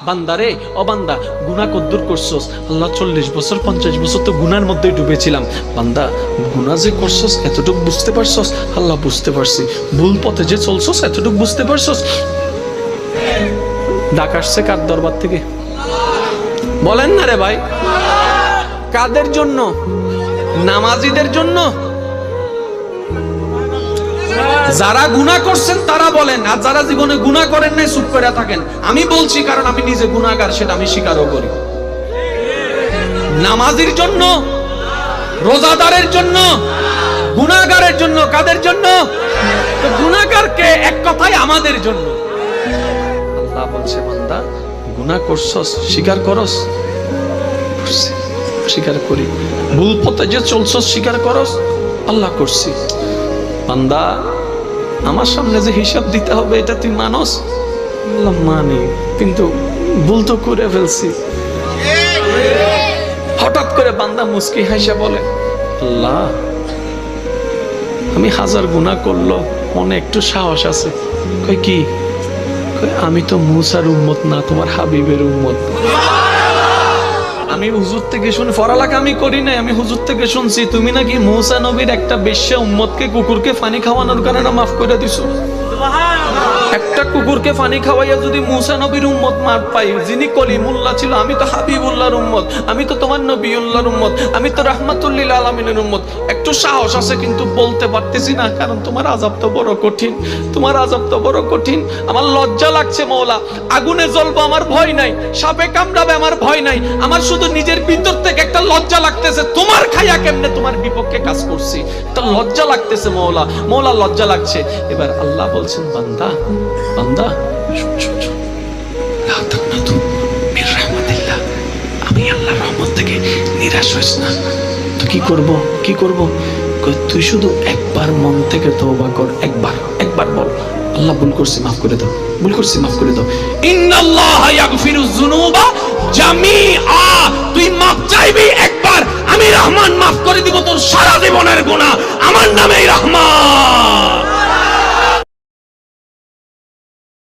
বান্দারে ও বান্দা, গুনাহ কদ্দুর করছস? আল্লাহ 40 বছর 50 বছর তো গুনার মধ্যে ডুবেছিলাম। বান্দা গুনাহ যে করছস এতটুকু বুঝতে পারছস? আল্লাহ বুঝতে পারছি। ভুল পথে যে চলছস এতটুকু বুঝতে পারছস? ডাক আসছে কার দরবার থেকে? বলেন না রে ভাই। কাদের জন্য? নামাজিদের জন্য? যারা গুনাহ করছেন তারা বলেন, আর যারা জীবনে গুনাহ করেন নাই চুপ করে থাকেন। আমি বলছি কারণ আমি নিজে গুনাহগার, সেটা আমি স্বীকারও করি। নামাজির জন্য, রোজাদারের জন্য, গুনাহগারের জন্য। কাদের জন্য? তো গুনাহগারকে এক কথায় আমাদের জন্য। আল্লাহ বলছে বান্দা গুনাহ করছস, স্বীকার করস? স্বীকার করি। ভুল পথে যে চলছস স্বীকার করস? আল্লাহ করছি। বান্দা আমার সামনে যে হিসাব দিতে হবে এটা তুই মানস? আল্লাহ মানি, কিন্তু ভুল তো করে ফেলছি। হঠাৎ করে বান্দা মুস্কি হাসে বলে, আল্লাহ আমি হাজার গুনাহ করলো, মনে একটু সাহস আছে। কই কি? আমি তো মুসার উম্মত না, তোমার হাবিবের উম্মত। আমি হুজুর থেকে শুনে, পড়ালেখা আমি করি নাই, আমি হুজুর থেকে শুনছি তুমি নাকি মুসা নবীর একটা বেশ্যা উম্মতকে কুকুরকে পানি খাওয়ানোর কারণে মাফ করে দিছো। একটা কুকুরকে পানি খাওয়াইয়া যদি মুসা নবীর উম্মত মার পাই, যিনি কলিমুল্লাহ ছিল, আমি তো হাবিবুল্লাহর উম্মত, আমি তো তোমার নবিউল্লাহর উম্মত, আমি তো রাহমাতুল আলামিনের উম্মত। একটু সাহস আছে কিন্তু বলতে পারতেছি না, কারণ তোমার আযাব তো বড় কঠিন, তোমার আযাব তো বড় কঠিন। আমার লজ্জা লাগছে মওলা। আগুনে জ্বলবো আমার ভয় নাই, সাপে কামড়াবে আমার ভয় নাই, আমার শুধু নিজের ভিতর থেকে একটা লজ্জা লাগতেছে, তোমার খাইয়া কেমনে তোমার বিপক্ষে কাজ করছি, তো লজ্জা লাগতেছে মওলা। মওলা লজ্জা লাগছে। এবার আল্লাহ বলছেন বান্দা, বান্দা আমি আল্লাহর রহমত থেকে নিরাশ হইস না। তো কি করব? কি করব? তুই শুধু একবার মন থেকে তওবা কর। একবার বল, আল্লাহ ভুল করছি মাফ করে দাও, ভুল করছি মাফ করে দাও। ইন্নাল্লাহা ইয়াগফিরুয যুনুবা জামিআ। তুই মাফ চাইবি একবার, আমি রহমান মাফ করে দিব তোর সারা জীবনের গুনাহ। আমার নামেই রহমান।